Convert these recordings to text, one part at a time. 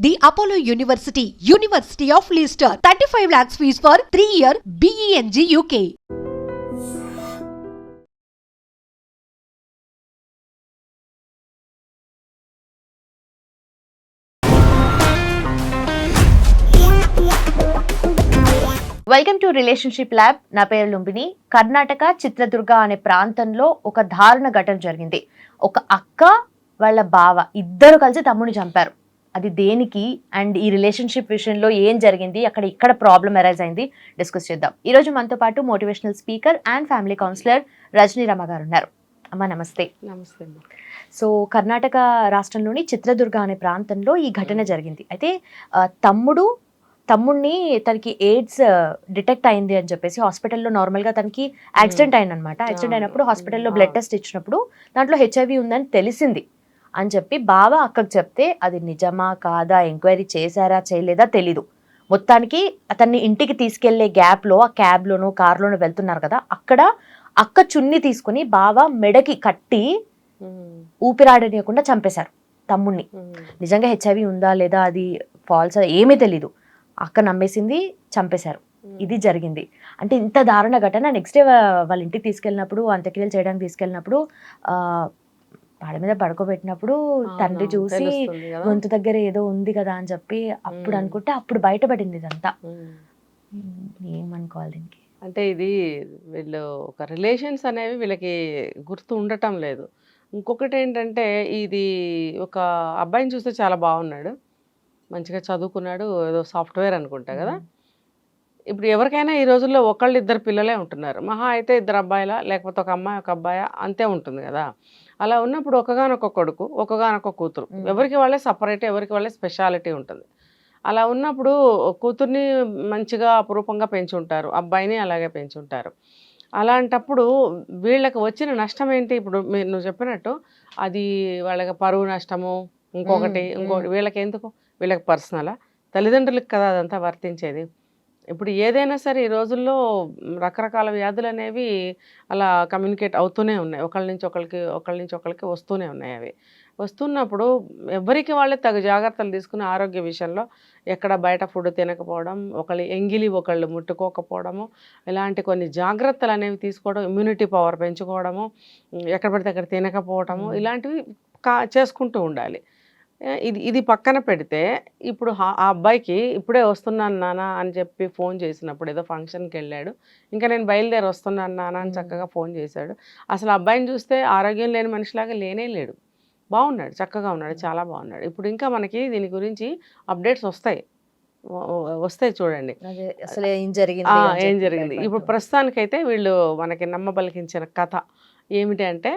The Apollo University, University of Leicester. 35 lakhs fees for 3-year BEng UK. Welcome to relationship lab. నా పేరు లుంబిని. కర్ణాటక చిత్రదుర్గ అనే ప్రాంతంలో ఒక దారుణ ఘటన జరిగింది. ఒక అక్క వాళ్ళ బావ ఇద్దరు కలిసి తమ్ముడిని చంపారు. అది దేనికి అండ్ ఈ రిలేషన్షిప్ విషయంలో ఏం జరిగింది, ఇక్కడ ప్రాబ్లం అరైజ్ అయింది, డిస్కస్ చేద్దాం. ఈరోజు మనతో పాటు motivational speaker and family counsellor Rajani Rama గారు ఉన్నారు. అమ్మ నమస్తే. నమస్తే. సో కర్ణాటక రాష్ట్రంలోని చిత్రదుర్గ అనే ప్రాంతంలో ఈ ఘటన జరిగింది. అయితే తమ్ముడిని తనకి ఎయిడ్స్ డిటెక్ట్ అయింది అని చెప్పేసి హాస్పిటల్లో నార్మల్గా తనకి యాక్సిడెంట్ అయిందనమాట. యాక్సిడెంట్ అయినప్పుడు హాస్పిటల్లో బ్లడ్ టెస్ట్ ఇచ్చినప్పుడు దాంట్లో హెచ్ఐవి ఉందని తెలిసింది అని చెప్పి బావ అక్కకు చెప్తే అది నిజమా కాదా ఎంక్వైరీ చేశారా చేయలేదా తెలీదు. మొత్తానికి అతన్ని ఇంటికి తీసుకెళ్లే గ్యాప్లో ఆ క్యాబ్లోనూ కార్లోనూ వెళ్తున్నారు కదా, అక్కడ అక్క చున్ని తీసుకుని బావ మెడకి కట్టి ఊపిరాడనీయకుండా చంపేశారు తమ్ముడిని. నిజంగా హెచ్ఐవి ఉందా లేదా అది ఫాల్స్ ఏమీ తెలీదు. అక్క నమ్మేసింది, చంపేశారు. ఇది జరిగింది. అంటే ఇంత దారుణ ఘటన. నెక్స్ట్ డే వాళ్ళ ఇంటికి తీసుకెళ్ళినప్పుడు, అంత్యక్రియలు చేయడానికి తీసుకెళ్ళినప్పుడు పాడ మీద పడుకోబెట్టినప్పుడు తండ్రి చూసి గొంతు దగ్గర ఏదో ఉంది కదా అని చెప్పి అప్పుడు అనుకుంటే అప్పుడు బయటపడింది ఇదంతా. ఏమనుకోవాలి దీనికి? అంటే ఇది వీళ్ళు ఒక రిలేషన్స్ అనేవి వీళ్ళకి గుర్తు ఉండటం లేదు. ఇంకొకటి ఏంటంటే ఇది ఒక అబ్బాయిని చూస్తే చాలా బాగున్నాడు, మంచిగా చదువుకున్నాడు, ఏదో సాఫ్ట్వేర్ అనుకుంటా కదా. ఇప్పుడు ఎవరికైనా ఈ రోజుల్లో ఒకళ్ళు ఇద్దరు పిల్లలే ఉంటున్నారు, మహా అయితే ఇద్దరు అబ్బాయిలా లేకపోతే ఒక అమ్మాయి ఒక అబ్బాయి అంతే ఉంటుంది కదా. అలా ఉన్నప్పుడు ఒకగానొక కొడుకు ఒకగానొక కూతురు, ఎవరికి వాళ్ళే సపరేట్, ఎవరికి వాళ్ళే స్పెషాలిటీ ఉంటుంది. అలా ఉన్నప్పుడు కూతుర్ని మంచిగా అపురూపంగా పెంచుంటారు, అబ్బాయిని అలాగే పెంచుంటారు. అలాంటప్పుడు వీళ్ళకి వచ్చిన నష్టం ఏంటి? ఇప్పుడు నువ్వు చెప్పినట్టు అది వాళ్ళకి పరువు నష్టము, ఇంకొకటి వీళ్ళకి ఎందుకు, వీళ్ళకి పర్సనలా, తల్లిదండ్రులకు కదా అదంతా వర్తించేది. ఇప్పుడు ఏదైనా సరే ఈ రోజుల్లో రకరకాల వ్యాధులు అనేవి అలా కమ్యూనికేట్ అవుతూనే ఉన్నాయి, ఒకళ్ళ నుంచి ఒకళ్ళకి వస్తూనే ఉన్నాయి. అవి వస్తున్నప్పుడు ఎవరికి వాళ్ళే తగు జాగ్రత్తలు తీసుకుని ఆరోగ్య విషయంలో ఎక్కడ బయట ఫుడ్ తినకపోవడం, ఎంగిలి ఒకళ్ళు ముట్టుకోకపోవడము, ఇలాంటి కొన్ని జాగ్రత్తలు అనేవి తీసుకోవడం, ఇమ్యూనిటీ పవర్ పెంచుకోవడము, ఎక్కడ పడితే అక్కడ తినకపోవడము, ఇలాంటివి చేసుకుంటూ ఉండాలి. ఇది పక్కన పెడితే ఇప్పుడు ఆ అబ్బాయికి ఇప్పుడే వస్తున్నాను నాన్న అని చెప్పి ఫోన్ చేసినప్పుడు, ఏదో ఫంక్షన్కి వెళ్ళాడు, ఇంకా నేను బయలుదేరి వస్తున్నాను నాన్న అని చక్కగా ఫోన్ చేశాడు. అసలు అబ్బాయిని చూస్తే ఆరోగ్యం లేని మనిషిలాగా లేనే లేడు, బాగున్నాడు, చక్కగా ఉన్నాడు, చాలా బాగున్నాడు. ఇప్పుడు ఇంకా మనకి దీని గురించి అప్డేట్స్ వస్తాయి చూడండి అసలు ఏం జరిగింది. ఇప్పుడు ప్రస్తుతానికైతే వీళ్ళు మనకి నమ్మబలికించిన కథ ఏమిటి అంటే,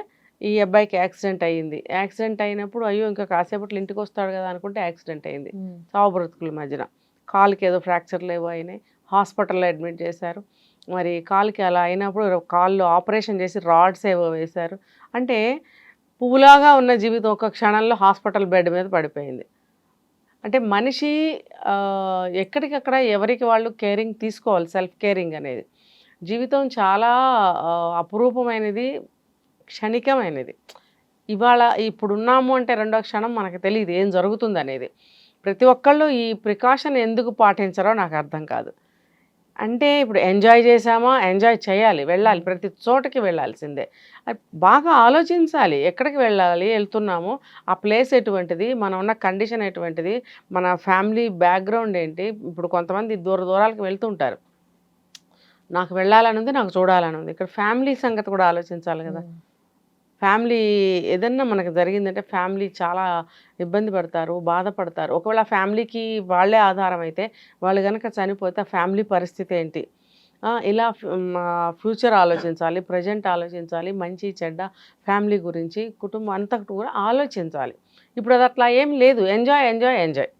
ఈ అబ్బాయికి యాక్సిడెంట్ అయ్యింది. యాక్సిడెంట్ అయినప్పుడు అయ్యో ఇంకా కాసేపట్లో ఇంటికి వస్తాడు కదా అనుకుంటే యాక్సిడెంట్ అయింది. చావు బ్రతుకుల మధ్యన కాలుకి ఏదో ఫ్రాక్చర్లు ఏవో అయినాయి, హాస్పిటల్లో అడ్మిట్ చేశారు. మరి కాలుకి అలా అయినప్పుడు కాళ్ళు ఆపరేషన్ చేసి రాడ్స్ ఏవో వేశారు. అంటే పువ్వులాగా ఉన్న జీవితం ఒక క్షణంలో హాస్పిటల్ బెడ్ మీద పడిపోయింది. అంటే మనిషి ఎక్కడికక్కడ ఎవరికి వాళ్ళు కేరింగ్ తీసుకోవాలి, సెల్ఫ్ కేరింగ్ అనేది. జీవితం చాలా అపురూపమైనది, క్షణికమైనది. ఇవాళ ఇప్పుడున్నాము అంటే రెండో క్షణం మనకు తెలియదు ఏం జరుగుతుంది అనేది. ప్రతి ఒక్కళ్ళు ఈ ప్రికాషన్ ఎందుకు పాటించరో నాకు అర్థం కాదు. అంటే ఇప్పుడు ఎంజాయ్ చేసామా, ఎంజాయ్ చేయాలి, వెళ్ళాలి, ప్రతి చోటకి వెళ్ళాల్సిందే. బాగా ఆలోచించాలి, ఎక్కడికి వెళ్తున్నాము, ఆ ప్లేస్ ఎటువంటిది, మనం ఉన్న కండిషన్ ఎటువంటిది, మన ఫ్యామిలీ బ్యాక్గ్రౌండ్ ఏంటి. ఇప్పుడు కొంతమంది దూరాలకు వెళ్తుంటారు, నాకు వెళ్ళాలని ఉంది, నాకు చూడాలని ఉంది. ఇక్కడ ఫ్యామిలీ సంగతి కూడా ఆలోచించాలి కదా. ఫ్యామిలీ ఏదన్నా మనకు జరిగిందంటే ఫ్యామిలీ చాలా ఇబ్బంది పడతారు, బాధపడతారు. ఒకవేళ ఫ్యామిలీకి వాళ్ళే ఆధారం అయితే, వాళ్ళు కనుక చనిపోతే ఆ ఫ్యామిలీ పరిస్థితి ఏంటి. ఇలా ఫ్యూచర్ ఆలోచించాలి, ప్రజెంట్ ఆలోచించాలి, మంచి చెడ్డ ఫ్యామిలీ గురించి కుటుంబం అంతా కూడా ఆలోచించాలి. ఇప్పుడు అది అట్లా ఏం లేదు, ఎంజాయ్.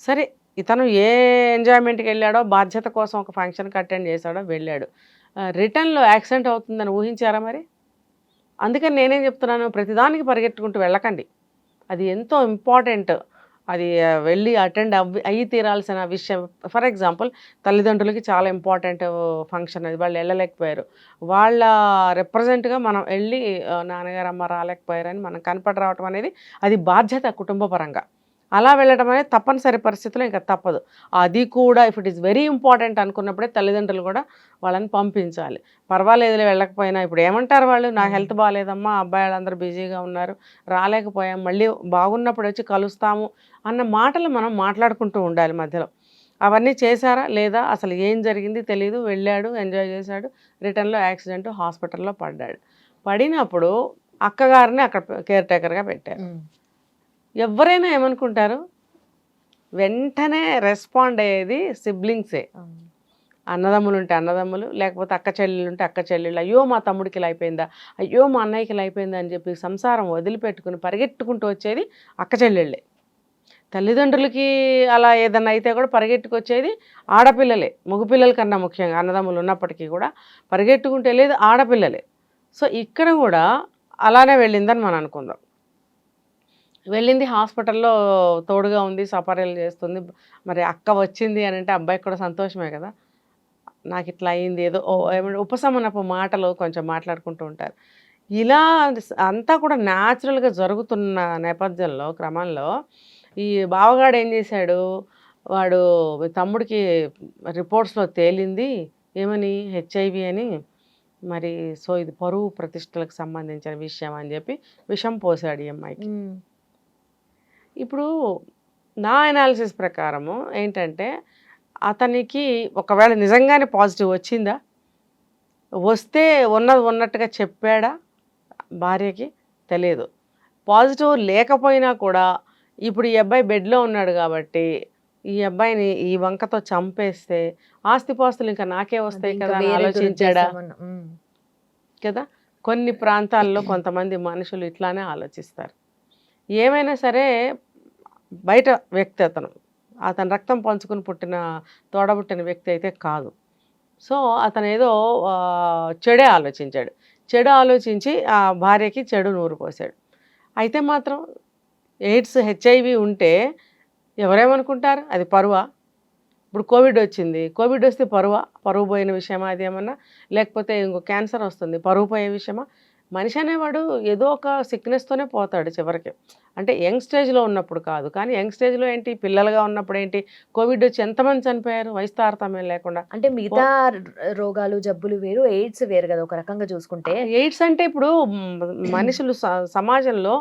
సరే, ఇతను ఏ ఎంజాయ్మెంట్కి వెళ్ళాడో, బాధ్యత కోసం ఒక ఫంక్షన్కి అటెండ్ చేశాడో వెళ్ళాడు, రిటర్న్లో యాక్సిడెంట్ అవుతుందని ఊహించారా మరి? అందుకని నేనేం చెప్తున్నాను, ప్రతిదానికి పరిగెట్టుకుంటూ వెళ్ళకండి. అది ఎంతో ఇంపార్టెంట్, అది వెళ్ళి అటెండ్ అయ్యి తీరాల్సిన విషయం. ఫర్ ఎగ్జాంపుల్ తల్లిదండ్రులకి చాలా ఇంపార్టెంట్ ఫంక్షన్ అది, వాళ్ళు వెళ్ళలేకపోయారు, వాళ్ళ రిప్రజెంట్గా మనం వెళ్ళి నాన్నగారు అమ్మ రాలేకపోయారని మనం కనపడి రావటం అనేది అది బాధ్యత కుటుంబ పరంగా. అలా వెళ్ళడం అనేది తప్పనిసరి పరిస్థితుల్లో ఇంకా తప్పదు. అది కూడా if it is very important అనుకున్నప్పుడే తల్లిదండ్రులు కూడా వాళ్ళని పంపించాలి. పర్వాలేదులే వెళ్ళకపోయినా, ఇప్పుడు ఏమంటారు వాళ్ళు, నా హెల్త్ బాగాలేదమ్మా, అబ్బాయి వాళ్ళందరూ బిజీగా ఉన్నారు, రాలేకపోయాం, మళ్ళీ బాగున్నప్పుడు వచ్చి కలుస్తాము అన్న మాటలు మనం మాట్లాడుకుంటూ ఉండాలి మధ్యలో. అవన్నీ చేశారా లేదా, అసలు ఏం జరిగింది తెలీదు, వెళ్ళాడు, ఎంజాయ్ చేశాడు, రిటర్న్లో యాక్సిడెంట్, హాస్పిటల్లో పడ్డాడు. పడినప్పుడు అక్కగారిని అక్కడ కేర్ టేకర్గా పెట్టారు. ఎవరైనా ఏమనుకుంటారు, వెంటనే రెస్పాండ్ అయ్యేది సిబ్లింగ్సే. అన్నదమ్ములు ఉంటే అన్నదమ్ములు, లేకపోతే అక్క చెల్లెలు ఉంటే అక్క చెల్లెళ్ళు, అయ్యో మా తమ్ముడికి ఇలా అయిపోయిందా, అయ్యో మా అన్నయ్యకి ఇలా అయిపోయిందా అని చెప్పి సంసారం వదిలిపెట్టుకుని పరిగెట్టుకుంటూ వచ్చేది అక్క చెల్లెళ్ళే. తల్లిదండ్రులకి అలా ఏదన్నా అయితే కూడా పరిగెట్టుకొచ్చేది ఆడపిల్లలే, మగపిల్లల కన్నా ముఖ్యంగా అన్నదమ్ములు ఉన్నప్పటికీ కూడా పరిగెట్టుకుంటూ వెళ్ళేది ఆడపిల్లలే. సో ఇక్కడ కూడా అలానే వెళ్ళిందని మనం అనుకుందాం. వెళ్ళింది హాస్పిటల్లో తోడుగా ఉంది, సపర్యలు చేస్తుంది. మరి అక్క వచ్చింది అని అంటే అబ్బాయికి కూడా సంతోషమే కదా, నాకు ఇట్లా అయింది, ఏదో ఏమంటే ఉపశమనపు మాటలు కొంచెం మాట్లాడుకుంటూ ఉంటారు. ఇలా అంతా కూడా న్యాచురల్గా జరుగుతున్న నేపథ్యంలో క్రమంలో ఈ బావగాడు ఏం చేశాడు, వాడు మీ తమ్ముడికి రిపోర్ట్స్లో తేలింది ఏమని, హెచ్ఐవి అని. మరి సో ఇది పరువు ప్రతిష్టలకు సంబంధించిన విషయం అని చెప్పి విషం పోసాడు ఈ అమ్మాయికి. ఇప్పుడు నా అనాలిసిస్ ప్రకారము ఏంటంటే, అతనికి ఒకవేళ నిజంగానే పాజిటివ్ వచ్చిందా, వస్తే ఉన్నది ఉన్నట్టుగా చెప్పాడా భార్యకి తెలియదు. పాజిటివ్ లేకపోయినా కూడా ఇప్పుడు ఈ అబ్బాయి బెడ్లో ఉన్నాడు కాబట్టి ఈ అబ్బాయిని ఈ వంకతో చంపేస్తే ఆస్తిపాస్తులు ఇంకా నాకే వస్తాయి కదా అని ఆలోచించాడా కదా. కొన్ని ప్రాంతాల్లో కొంతమంది మనుషులు ఇట్లానే ఆలోచిస్తారు. ఏమైనా సరే బయట వ్యక్తి అతను రక్తం పంచుకుని పుట్టిన తోడబుట్టిన వ్యక్తి అయితే కాదు. సో అతను ఏదో చెడే ఆలోచించాడు. చెడు ఆలోచించి ఆ భార్యకి చెడు నూరు పోసాడు. అయితే మాత్రం ఎయిడ్స్ హెచ్ఐవి ఉంటే ఎవరేమనుకుంటారు, అది పరువా? ఇప్పుడు కోవిడ్ వచ్చింది, కోవిడ్ వస్తే పరువు పోయిన విషయమా అది ఏమన్నా, లేకపోతే ఇంకో క్యాన్సర్ వస్తుంది పరువు పోయే విషయమా? మనిషి అనేవాడు ఏదో ఒక సిక్నెస్తోనే పోతాడు చివరికి. అంటే యంగ్ స్టేజ్లో ఉన్నప్పుడు కాదు, కానీ యంగ్ స్టేజ్లో ఏంటి, పిల్లలుగా ఉన్నప్పుడు ఏంటి, కోవిడ్ వచ్చి ఎంతమంది చనిపోయారు వయసు తారతమ్యం లేకుండా. అంటే మిగతా రోగాలు జబ్బులు వేరు, ఎయిడ్స్ వేరు కదా ఒక రకంగా చూసుకుంటే. ఎయిడ్స్ అంటే ఇప్పుడు మనుషులు సమాజంలో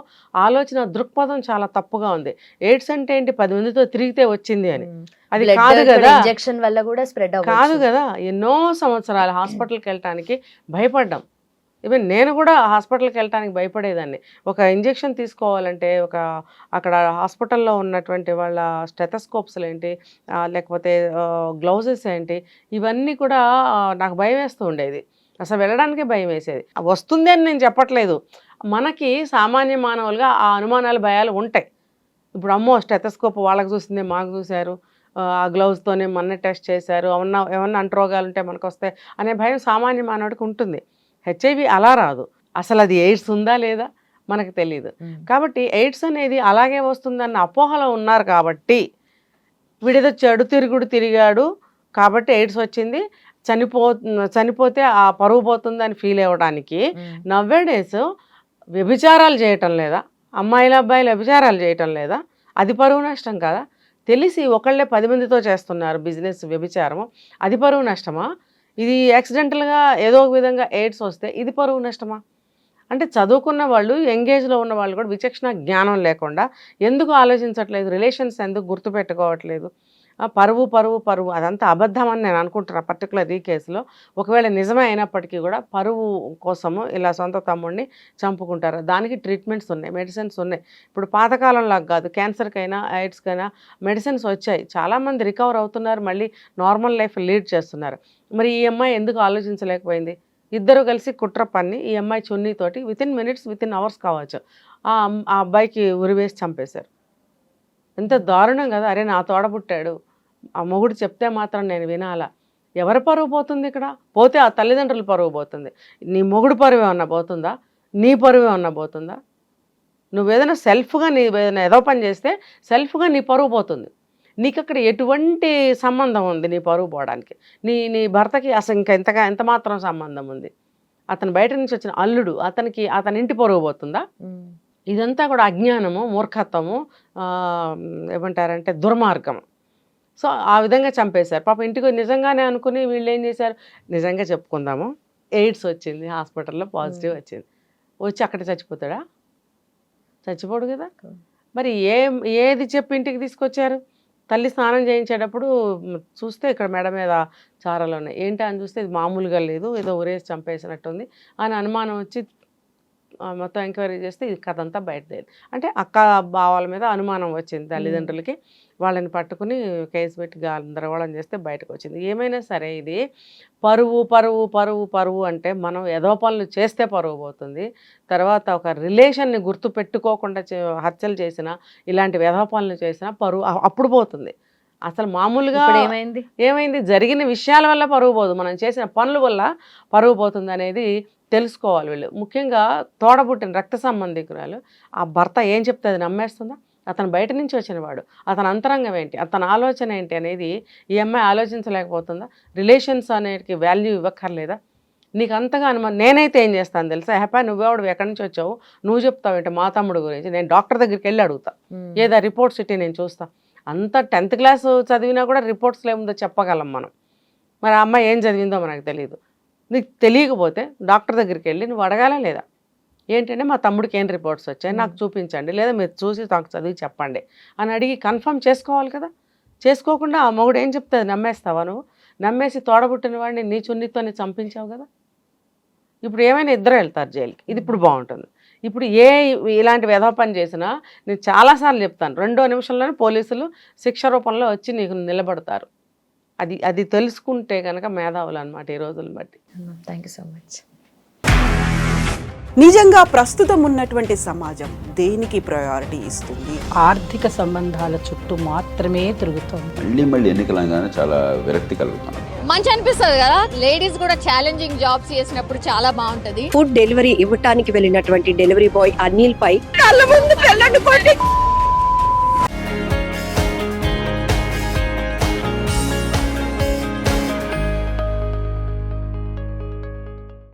ఆలోచన దృక్పథం చాలా తప్పుగా ఉంది. ఎయిడ్స్ అంటే ఏంటి, 10 మందితో తిరిగితే వచ్చింది అని, అది కాదు కదా. ఇంజెక్షన్ వల్ల కూడా స్ప్రెడ్ కాదు కదా. ఎన్నో సంవత్సరాలు హాస్పిటల్కి వెళ్ళటానికి భయపడ్డాం. ఈవెన్ నేను కూడా హాస్పిటల్కి వెళ్ళటానికి భయపడేదాన్ని. ఒక ఇంజెక్షన్ తీసుకోవాలంటే అక్కడ హాస్పిటల్లో ఉన్నటువంటి వాళ్ళ స్టెథోస్కోప్స్లు ఏంటి, లేకపోతే గ్లౌజెస్ ఏంటి, ఇవన్నీ కూడా నాకు భయం వేస్తూ ఉండేది. అసలు వెళ్ళడానికే భయం వేసేది. వస్తుంది అని నేను చెప్పట్లేదు, మనకి సామాన్య మానవులుగా ఆ అనుమానాలు భయాలు ఉంటాయి. ఇప్పుడు అమ్మో స్టెథోస్కోప్ వాళ్ళకి చూసిందే మాకు చూశారు, ఆ గ్లౌజ్తోనే మొన్న టెస్ట్ చేశారు, ఏమన్నా అంటురోగాలు ఉంటే మనకు వస్తాయి అనే భయం సామాన్య మానవుడికి ఉంటుంది. హెచ్ఐవి అలా రాదు. అసలు అది ఎయిడ్స్ ఉందా లేదా మనకు తెలియదు. కాబట్టి ఎయిడ్స్ అనేది అలాగే వస్తుందన్న అపోహలో ఉన్నారు కాబట్టి, వీడేదో చెడు తిరిగాడు కాబట్టి ఎయిడ్స్ వచ్చింది, చనిపోతే ఆ పరువు పోతుందని ఫీల్ అవ్వడానికి నవ్వేడేస్ వ్యభిచారాలు చేయటం లేదా, అమ్మాయిల అబ్బాయిలు వ్యభిచారాలు చేయటం లేదా, అది పరువు నష్టం కదా. తెలిసి ఒకళ్ళే 10 మందితో చేస్తున్నారు బిజినెస్ వ్యభిచారము, అది పరువు నష్టమా? ఇది యాక్సిడెంటల్గా ఏదో ఒక విధంగా ఎయిడ్స్ వస్తే ఇది పరువు నష్టమా? అంటే చదువుకున్న వాళ్ళు, ఎంగేజ్లో ఉన్న వాళ్ళు కూడా విచక్షణ జ్ఞానం లేకుండా ఎందుకు ఆలోచించట్లేదు, రిలేషన్స్ ఎందుకు గుర్తుపెట్టుకోవట్లేదు? పరువు అదంతా అబద్ధం అని నేను అనుకుంటున్నా పర్టికులర్ ఈ కేసులో. ఒకవేళ నిజమే అయినప్పటికీ కూడా పరువు కోసము ఇలా సొంత తమ్ముడిని చంపుకుంటారు. దానికి ట్రీట్మెంట్స్ ఉన్నాయి, మెడిసిన్స్ ఉన్నాయి. ఇప్పుడు పాతకాలంలాగా కాదు, క్యాన్సర్కైనా ఎయిడ్స్కైనా మెడిసిన్స్ వచ్చాయి, చాలామంది రికవర్ అవుతున్నారు, మళ్ళీ నార్మల్ లైఫ్ లీడ్ చేస్తున్నారు. మరి ఈ అమ్మాయి ఎందుకు ఆలోచించలేకపోయింది? ఇద్దరు కలిసి కుట్ర పన్ని ఈ అమ్మాయి చున్నీతోటి వితిన్ మినిట్స్, వితిన్ అవర్స్ కావచ్చు, ఆ అబ్బాయికి ఉరివేసి చంపేశారు. ఎంత దారుణం కదా. అరే నా తోడబుట్టాడు, ఆ మొగుడు చెప్తే మాత్రం నేను వినాలా? ఎవరి పరువు పోతుంది ఇక్కడ? పోతే ఆ తల్లిదండ్రుల పరువు పోతుంది. నీ మొగుడు పరువు ఏమన్నా పోతుందా? నీ పరువు ఏమన్నా పోతుందా? నువ్వేదైనా సెల్ఫ్గా ఏదైనా ఏదో పని చేస్తే సెల్ఫ్గా నీ పరువు పోతుంది. నీకు అక్కడ ఎటువంటి సంబంధం ఉంది నీ పరువు పోవడానికి? నీ భర్తకి అసలు ఇంకా ఎంత మాత్రం సంబంధం ఉంది? అతను బయట నుంచి వచ్చిన అల్లుడు, అతని ఇంటి పరువు పోతుందా? ఇదంతా కూడా అజ్ఞానము, మూర్ఖత్వము, ఏమంటారంటే దుర్మార్గము. సో ఆ విధంగా చంపేశారు. పాపం ఇంటికి నిజంగానే అనుకుని వీళ్ళు ఏం చేశారు, నిజంగా చెప్పుకుందాము, ఎయిడ్స్ వచ్చింది, హాస్పిటల్లో పాజిటివ్ వచ్చింది, వచ్చి అక్కడ చచ్చిపోతాడా? చచ్చిపోడు కదా. మరి ఏది చెప్పి ఇంటికి తీసుకొచ్చారు? తల్లి స్నానం చేయించేటప్పుడు చూస్తే ఇక్కడ మెడ మీద చారలు ఉన్నాయి, ఏంటి అని చూస్తే ఇది మామూలుగా లేదు, ఏదో ఉరేసి చంపేసినట్టుంది అని అనుమానం వచ్చి మొత్తం ఎంక్వైరీ చేస్తే ఇది కథ అంతా బయటదేది. అంటే అక్క బావాల మీద అనుమానం వచ్చింది తల్లిదండ్రులకి, వాళ్ళని పట్టుకుని కేసు పెట్టి గందరగోళం చేస్తే బయటకు వచ్చింది. ఏమైనా సరే ఇది పరువు పరువు పరువు పరువు అంటే మనం ఏదో పనులు చేస్తే పరువు పోతుంది, తర్వాత ఒక రిలేషన్ని గుర్తు పెట్టుకోకుండా హత్యలు చేసినా ఇలాంటి వెధవ పనులు చేసినా పరువు అప్పుడు పోతుంది. అసలు మామూలుగా ఏమైంది జరిగిన విషయాల వల్ల పరువు పోదు, మనం చేసిన పనుల వల్ల పరువు పోతుంది అనేది తెలుసుకోవాలి వీళ్ళు. ముఖ్యంగా తోడబుట్టిన రక్త సంబంధికురాలు ఆ భర్త ఏం చెప్తే అది నమ్మేస్తుందా? అతను బయట నుంచి వచ్చినవాడు, అతని అంతరంగం ఏంటి, అతని ఆలోచన ఏంటి అనేది ఈ అమ్మాయి ఆలోచించలేకపోతుందా? రిలేషన్స్ అనేది వాల్యూ ఇవ్వక్కర్లేదా? నీకు అంతగా అనుమానం. నేనైతే ఏం చేస్తాను తెలుసా, హ్యాపీ నువ్వెవడు ఎక్కడి నుంచి వచ్చావు, నువ్వు చెప్తావు ఏంటి మా తమ్ముడు గురించి, నేను డాక్టర్ దగ్గరికి వెళ్ళి అడుగుతా, ఏదా రిపోర్ట్స్ ఇట్టి నేను చూస్తా. అంత 10th క్లాస్ చదివినా కూడా రిపోర్ట్స్లో ఏముందో చెప్పగలం మనం. మరి ఆ అమ్మాయి ఏం చదివిందో మనకు తెలియదు. నీకు తెలియకపోతే డాక్టర్ దగ్గరికి వెళ్ళి నువ్వు అడగాలా లేదా, ఏంటంటే మా తమ్ముడికి ఏం రిపోర్ట్స్ వచ్చాయి నాకు చూపించండి, లేదా మీరు చూసి నాకు చదివి చెప్పండి అని అడిగి కన్ఫర్మ్ చేసుకోవాలి కదా. చేసుకోకుండా ఆ మొగుడు ఏం చెప్తుంది నమ్మేస్తావా నువ్వు? నమ్మేసి తోడబుట్టిన వాడిని నీ చున్నితోనే చంపించావు కదా. ఇప్పుడు ఏమైనా ఇద్దరు వెళ్తారు జైలుకి, ఇది ఇప్పుడు బాగుంటుంది. ఇప్పుడు ఇలాంటి వెధవ పని చేసినా నేను చాలాసార్లు చెప్తాను, 2వ నిమిషంలోనే పోలీసులు శిక్ష రూపంలో వచ్చి నీకు నిలబడతారు. అది తెలుసుకుంటే కనుక మేధావులు అన్నమాట ఈ రోజులను బట్టి. Thank you so much. నిజంగా ప్రస్తుతం ఉన్నటువంటి సమాజం దేనికి ప్రయారిటీ ఇస్తుంది? ఆర్థిక సంబంధాల చుట్టూ మాత్రమే తిరుగుతోంది. మళ్ళీ ఎన్నికలంగానే చాలా విరక్తి కలుగుతున్నాం. మంచి అనిపిస్తుంది కదా, లేడీస్ కూడా ఛాలెంజింగ్ జాబ్స్ చేసినప్పుడు చాలా బాగుంటది. ఫుడ్ డెలివరీ ఇవ్వటానికి వెళ్ళినటువంటి డెలివరీ బాయ్ అనిల్ పై కళ్ళ ముందు